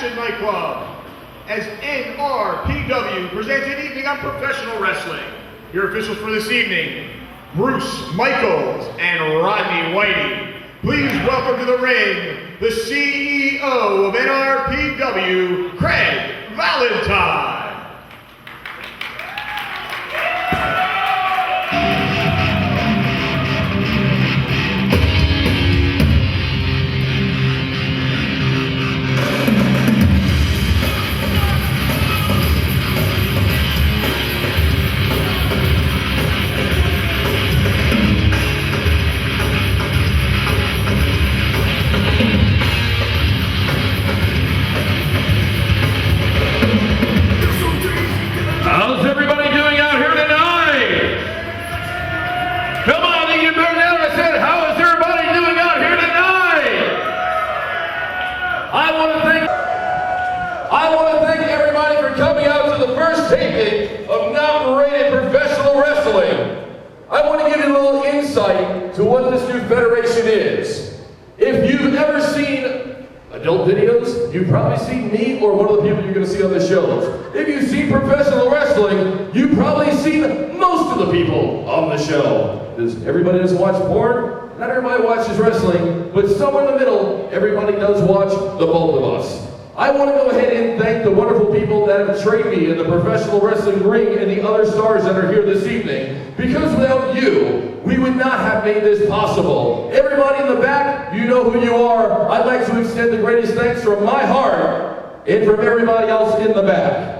Action Nightclub as NRPW presents an evening of professional wrestling. Your officials for this evening, Bruce Michaels and Rodney Whitey. Please welcome to the ring the CEO of NRPW, Craig Valentine. How's everybody doing out here tonight? Come on, you can burn out. I said, how is everybody doing out here tonight? I want to thank everybody for coming out to the first taping of Not Rated Professional Wrestling. I want to give you a little insight to what this new federation is. If you've ever seen adult videos, you've probably seen me or one of the people you're going to see on the shows. If you've seen professional wrestling, you've probably seen most of the people on the show. Everybody doesn't watch porn? Not everybody watches wrestling, but somewhere in the middle, everybody does watch the both of us. I want to go ahead and thank the wonderful people that have trained me in the professional wrestling ring and the other stars that are here this evening, because without you, we would not have made this possible. Everybody in the back, you know who you are. I'd like to extend the greatest thanks from my heart and from everybody else in the back.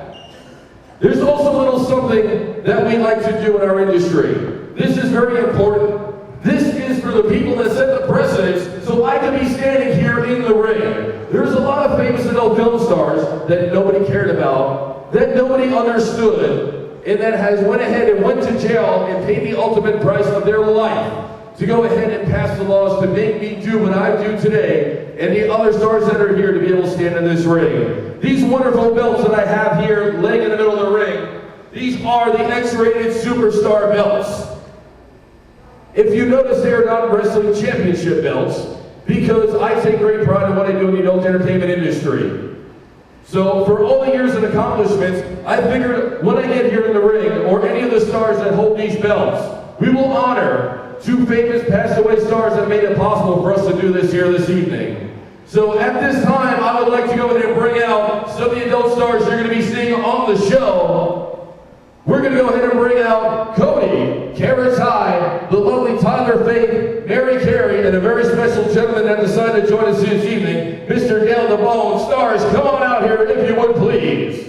There's also a little something that we like to do in our industry. This is very important. This is for the people that set the precedence, so I can be standing here in the ring. There's a lot of famous adult film stars that nobody cared about, that nobody understood, and that has went ahead and went to jail and paid the ultimate price of their life to go ahead and pass the laws to make me do what I do today, and the other stars that are here to be able to stand in this ring. These wonderful belts that I have here laying in the middle of the ring, these are the X-rated superstar belts. If you notice, they are not wrestling championship belts, because I take great pride in what I do in the adult entertainment industry. So for all the years and accomplishments, I figured when I get here in the ring, or any of the stars that hold these belts, we will honor two famous passed away stars that made it possible for us to do this here this evening. So at this time, I would like to go ahead and bring out some of the adult stars you're going to be seeing on the show. We're going to go ahead and bring out Cody, Kara Ty, the lovely Tyler Faith, Mary Carey, and a very special gentleman that decided to join us this evening, Mr. Dale the Bone. Stars, come on out here if you would please.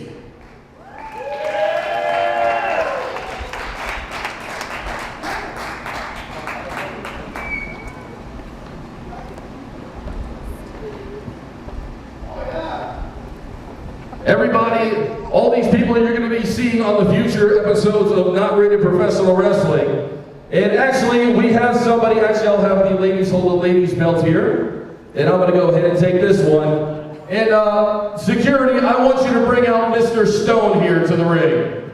Everybody, all these people you're going to be seeing on the future episodes of Not Rated Professional Wrestling. And actually, we have somebody, I'll have the ladies hold the ladies' belt here. And I'm going to go ahead and take this one. And security, I want you to bring out Mr. Stone here to the ring.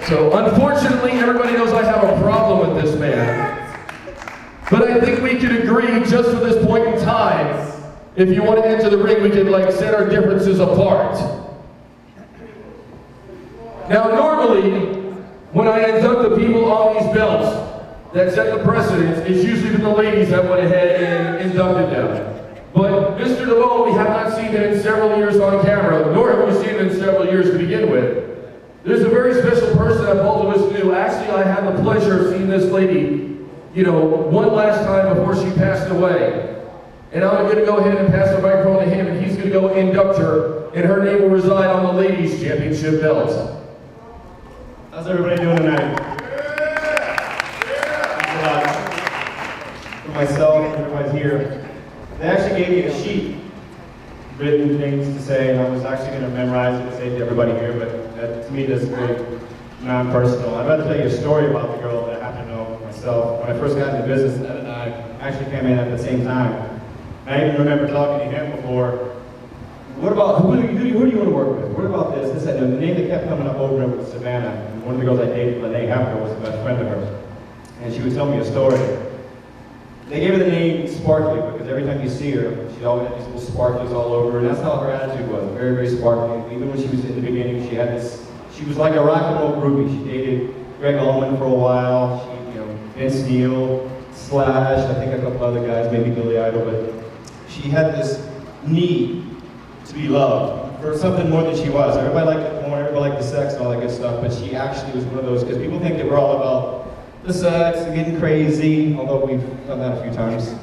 So unfortunately, everybody knows I have a problem with this man. But I think we can agree, just for this point in time, if you want to enter the ring, we can set our differences apart. Now normally, when I induct the people on these belts that set the precedence, it's usually been the ladies that went ahead and inducted them. But Mr. DeVoe, we have not seen him in several years on camera, nor have we seen him in several years to begin with. There's a very special person that both of us knew. Actually, I had the pleasure of seeing this lady one last time before she passed away. And I'm going to go ahead and pass the microphone to him, and he's going to go induct her, and her name will reside on the ladies' championship belt. How's everybody doing tonight? For myself, everybody's here. They actually gave me a sheet, written things to say, and I was actually going to memorize it and say to everybody here, but that, to me, that's very non-personal. I'd rather tell you a story about the girl that I happen to know myself. When I first got into business, Ed and I actually came in at the same time. I even remember talking to him before. What about, who do you want to work with? What about this, and the name that kept coming up over and over was Savannah. And one of the girls I dated, Lene Hefner, was the best friend of hers. And she would tell me a story. They gave her the name Sparkly because every time you see her, she always had these little sparkles all over, and that's how her attitude was, very, very sparkly. Even when she was in the beginning, she had this, she was like a rock and roll groupie. She dated Greg Allman for a while, she, Vince Neil, Slash, I think a couple other guys, maybe Billy Idol, but she had this need to be loved for something more than she was. Everybody liked the porn, everybody liked the sex and all that good stuff, but she actually was one of those, because people think that we're all about the sex and getting crazy, although we've done that a few times.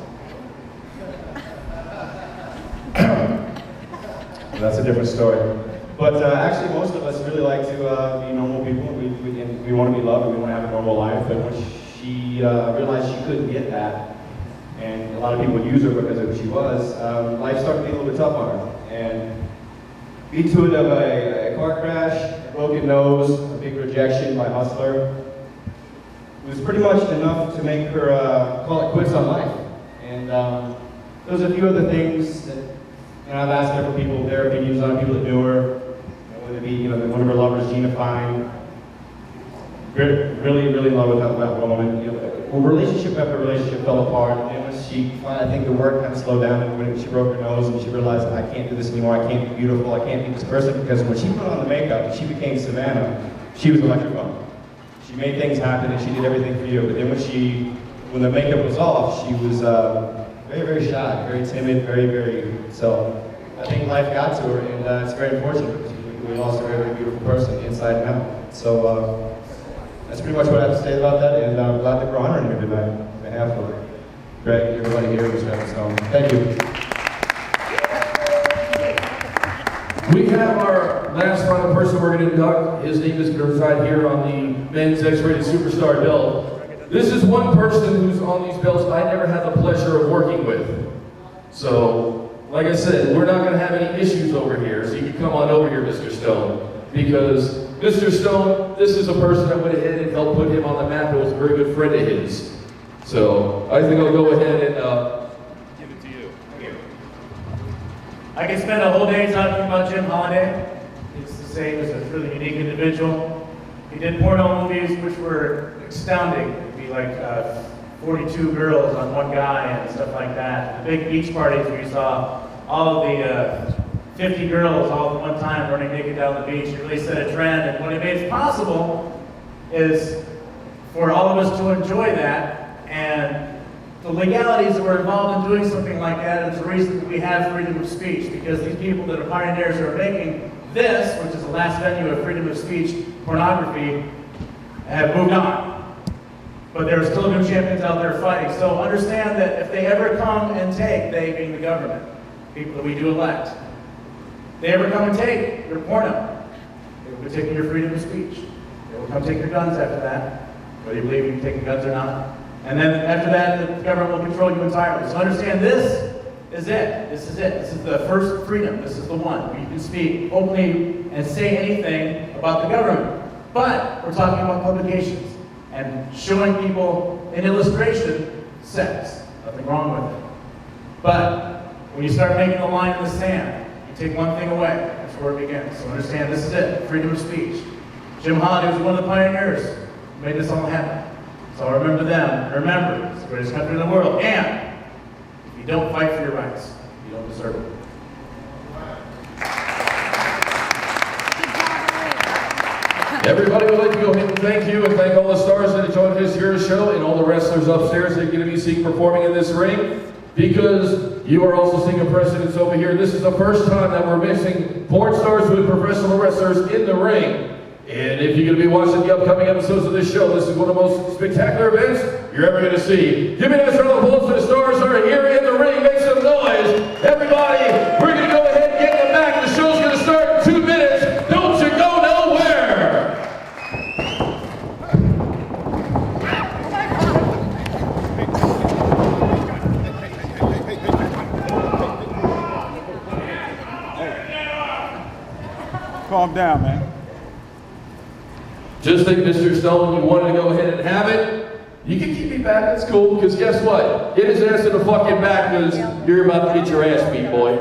That's a different story. But actually, most of us really like to be normal people. We want to be loved and we want to have a normal life. But when she realized she couldn't get that, and a lot of people would use her because of who she was, life started to be a little bit tough on her. And beat to it of a car crash, a broken nose, a big rejection by Hustler. It was pretty much enough to make her call it quits on life. And there's a few other things that I've asked different people their opinions on, people that knew her. Whether it be one of her lovers, Gina Fine. Really in love with that woman. Relationship after relationship fell apart. And when she finally, I think the work kind of slowed down, and when she broke her nose and she realized, I can't do this anymore, I can't be beautiful, I can't be this person, because when she put on the makeup and she became Savannah, she was electrified. She made things happen and she did everything for you. But then when the makeup was off, she was very, very shy, very timid, very, so I think life got to her, and it's very unfortunate because we lost a very, very beautiful person inside and out. So that's pretty much what I have to say about that, and I'm glad that we're honoring her tonight on behalf of Greg and everybody here who's having so. Thank you. We have our last final person we're going to induct. His name is going to reside here on the men's X-rated superstar belt. This is one person who's on these belts I never had the pleasure of working with. So, like I said, we're not going to have any issues over here, so you can come on over here, Mr. Stone. Because Mr. Stone, this is a person that went ahead and helped put him on the map and was a very good friend of his. So, I think I'll go ahead and give it to you. Here. I could spend a whole day talking about Jim Holiday. It's the same as a really unique individual. He did porno movies which were astounding. It'd be like 42 girls on one guy and stuff like that. The big beach parties where you saw all of the 50 girls all at one time running naked down the beach. It really set a trend, and what it made it possible is for all of us to enjoy that, and the legalities that were involved in doing something like that is the reason that we have freedom of speech, because these people that are pioneers who are making this, which is the last venue of freedom of speech, pornography, have moved on. But there are still new champions out there fighting. So understand that if they ever come and take, they being the government, people that we do elect, they ever come and take your porno, they will be taking your freedom of speech. They will come take your guns after that, whether you believe you can take the guns or not. And then after that, the government will control you entirely. So understand this is it. This is it. This is the first freedom. This is the one where you can speak openly and say anything about the government. But we're talking about publications and showing people in illustration sex. Nothing wrong with it. But when you start making a line in the sand, you take one thing away. That's where it begins. So understand this is it. Freedom of speech. Jim Holiday was one of the pioneers who made this all happen. So remember them. Remember, it's the greatest country in the world. And if you don't fight for your rights, you don't deserve it. Everybody would like to go ahead and thank you and thank all the stars that have joined us here at the show and all the wrestlers upstairs that are going to be seen performing in this ring, because you are also seeing a precedence over here. This is the first time that we're mixing porn stars with professional wrestlers in the ring. And if you're going to be watching the upcoming episodes of this show, this is one of the most spectacular events you're ever going to see. Give me a nice round of applause for the stars who are here in the ring. Make some noise. Everybody, we're going to go ahead and get in the back. The show's going to start in 2 minutes. Don't you go nowhere. Calm down, man. Just think, Mr. Stone, you wanted to go ahead and have it. You can keep me back, that's cool, because guess what? Get his ass in the fucking back, because you're about to get your ass beat, boy.